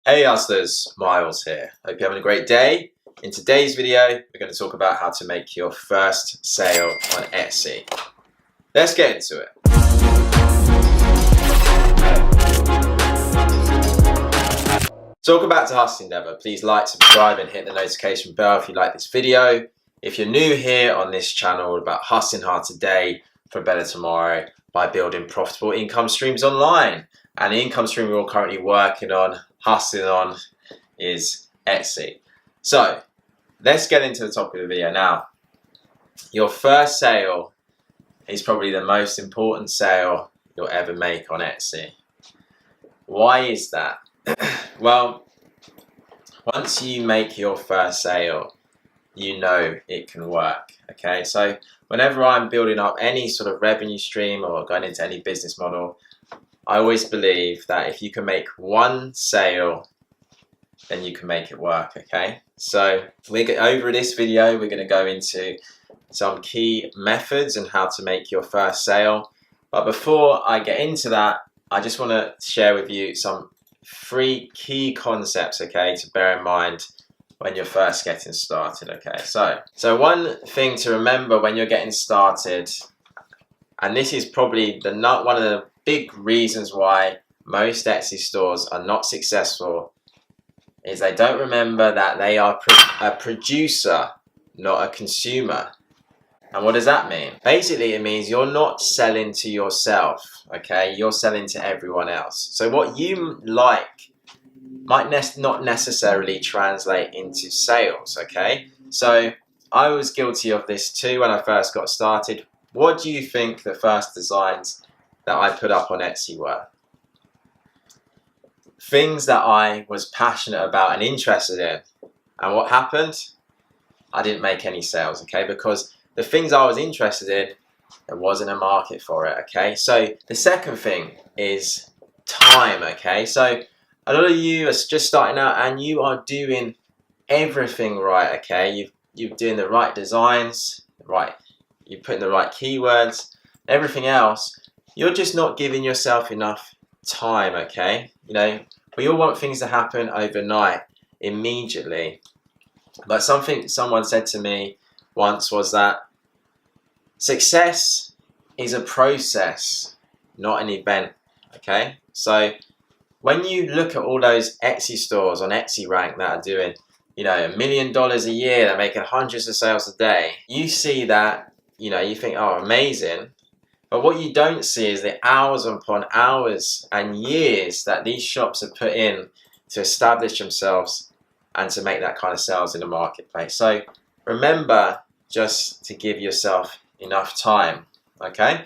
Hey hustlers, Miles here. Hope you're having a great day. In today's video, we're going to talk about how to make your first sale on Etsy. Let's get into it. So welcome back to Hustling Endeavor. Please like, subscribe and hit the notification bell if you like this video. If you're new here on this channel, about hustling hard today for a better tomorrow by building profitable income streams online. And the income stream we're all currently working on, hustling on, is Etsy. So let's get into the topic of the video now. Your first sale is probably the most important sale you'll ever make on Etsy. Why is that? Well, once you make your first sale, you know it can work. Okay, so whenever I'm building up any sort of revenue stream or going into any business model, I always believe that if you can make one sale, then you can make it work. Okay, so over this video, we're going to go into some key methods and how to make your first sale. But before I get into that, I just want to share with you some 3 key concepts, okay, to bear in mind when you're first getting started. Okay, so one thing to remember when you're getting started, and this is probably one of the big reasons why most Etsy stores are not successful, is they don't remember that they are a producer, not a consumer. And what does that mean? Basically, it means you're not selling to yourself, okay? You're selling to everyone else. So what you like might not necessarily translate into sales, okay? So I was guilty of this too when I first got started. What do you think the first designs that I put up on Etsy were? Things that I was passionate about and interested in. And what happened? I didn't make any sales, okay? Because the things I was interested in, there wasn't a market for it, okay? So the second thing is time, okay? So a lot of you are just starting out and you are doing everything right, okay? You're doing the right designs, right? You're putting the right keywords, everything else. You're just not giving yourself enough time, okay? You know, we all want things to happen overnight, immediately. But something someone said to me once was that success is a process, not an event, okay? So when you look at all those Etsy stores on Etsy Rank that are doing, you know, $1 million a year, they're making hundreds of sales a day, you see that, you know, you think, oh, amazing. But what you don't see is the hours upon hours and years that these shops have put in to establish themselves and to make that kind of sales in the marketplace. So remember just to give yourself enough time, okay?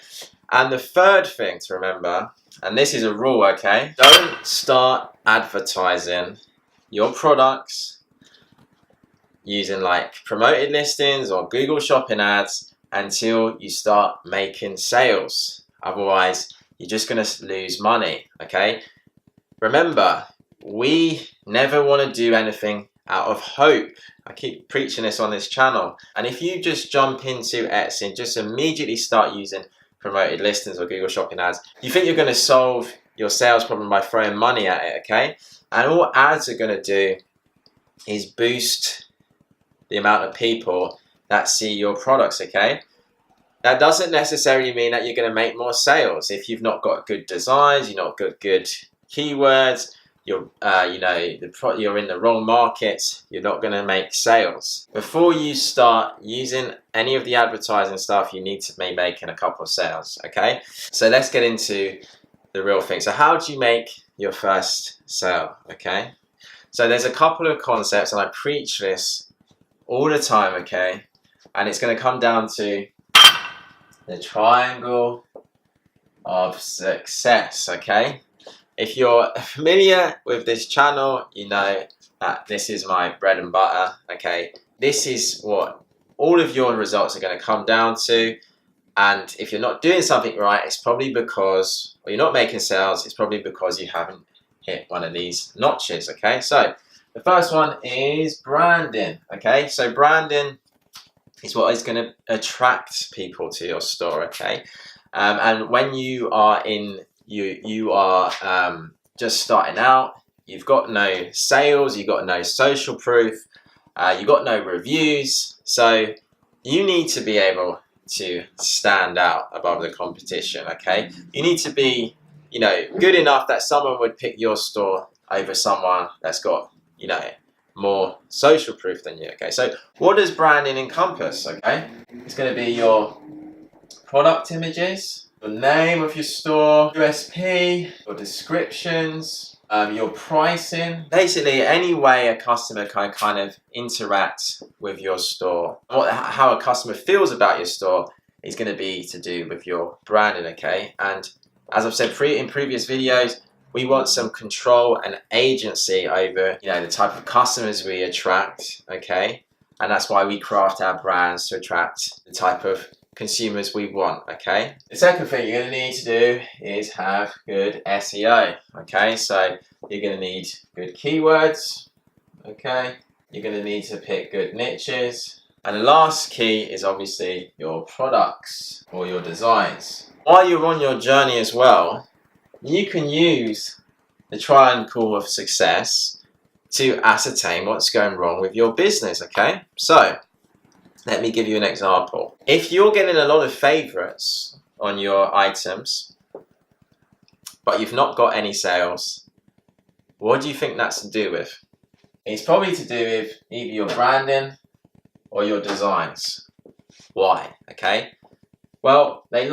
And the third thing to remember, and this is a rule, okay? Don't start advertising your products using like promoted listings or Google Shopping ads until you start making sales. Otherwise, you're just going to lose money, okay? Remember, we never want to do anything out of hope. I keep preaching this on this channel. And if you just jump into Etsy and just immediately start using promoted listings or Google Shopping ads, you think you're going to solve your sales problem by throwing money at it, okay? And all ads are going to do is boost the amount of people that see your products, okay? That doesn't necessarily mean that you're going to make more sales. If you've not got good designs, you've not got good keywords, you're in the wrong market, you're not going to make sales. Before you start using any of the advertising stuff, you need to be making a couple of sales, okay? So let's get into the real thing. So how do you make your first sale, okay? So there's a couple of concepts, and I preach this all the time, okay? And it's going to come down to the triangle of success, okay? If you're familiar with this channel, you know that this is my bread and butter, okay? This is what all of your results are going to come down to. And if you're not doing something right, it's probably because, or you're not making sales, it's probably because you haven't hit one of these notches, okay? So the first one is branding, okay? So branding is what is going to attract people to your store, okay? And when you are just starting out, you've got no sales, you've got no social proof, you've got no reviews. So you need to be able to stand out above the competition, okay? You need to be, good enough that someone would pick your store over someone that's got, more social proof than you, okay? So what does branding encompass, okay? It's going to be your product images, the name of your store, USP, your descriptions, your pricing. Basically, any way a customer can kind of interact with your store. How a customer feels about your store is going to be to do with your branding, okay? And as I've said in previous videos, we want some control and agency over, the type of customers we attract, okay? And that's why we craft our brands to attract the type of consumers we want, okay? The second thing you're going to need to do is have good SEO, okay? So you're going to need good keywords, okay? You're going to need to pick good niches. And the last key is obviously your products or your designs. While you're on your journey as well, you can use the triangle of success to ascertain what's going wrong with your business, okay? So let me give you an example. If you're getting a lot of favorites on your items, but you've not got any sales, what do you think that's to do with? It's probably to do with either your branding or your designs. Why? Okay? Well, they're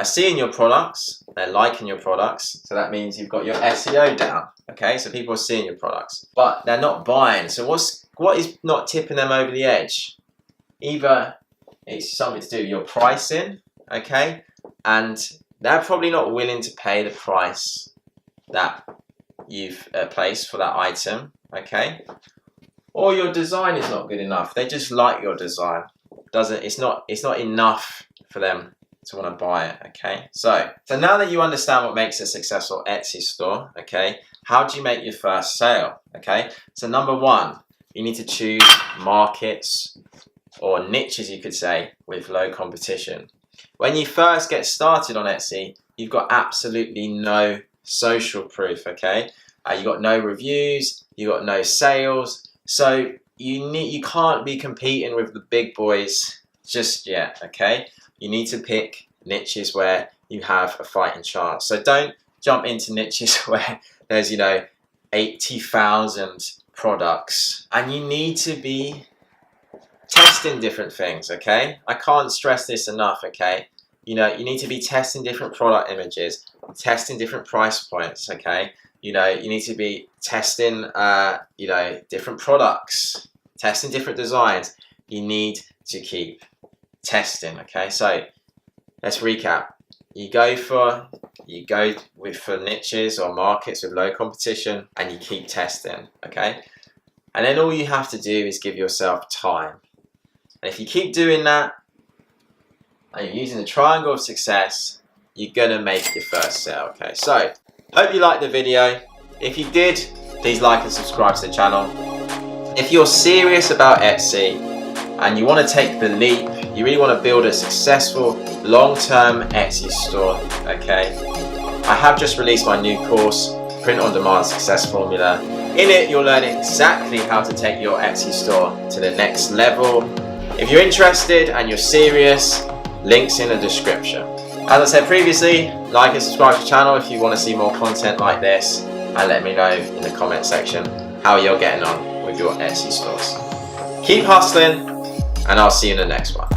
seeing your products, they're liking your products, so that means you've got your SEO down, okay? So people are seeing your products, but they're not buying. So what is not tipping them over the edge? Either it's something to do with your pricing, okay? And they're probably not willing to pay the price that you've placed for that item, okay? Or your design is not good enough. They just like your design. It's not enough for them to want to buy it, okay? So now that you understand what makes a successful Etsy store, okay, how do you make your first sale, okay? So number one, you need to choose markets or niches, you could say, with low competition. When you first get started on Etsy, you've got absolutely no social proof, okay? You've got no reviews, you've got no sales, so you can't be competing with the big boys just yet, okay? You need to pick niches where you have a fighting chance. So don't jump into niches where there's, 80,000 products. And you need to be testing different things, okay? I can't stress this enough, okay? You need to be testing different product images, testing different price points, okay? You need to be testing, different products, testing different designs. You need to keep testing, okay? So let's recap. You go for niches or markets with low competition, and you keep testing, okay? And then all you have to do is give yourself time. And if you keep doing that, and you're using the triangle of success, you're gonna make your first sale, okay? So hope you liked the video. If you did, please like and subscribe to the channel. If you're serious about Etsy and you want to take the leap, you really want to build a successful long-term Etsy store, okay? I have just released my new course, Print on Demand Success Formula. In it, you'll learn exactly how to take your Etsy store to the next level. If you're interested and you're serious, links in the description. As I said previously, like and subscribe to the channel if you want to see more content like this, and let me know in the comment section how you're getting on with your Etsy stores. Keep hustling, and I'll see you in the next one.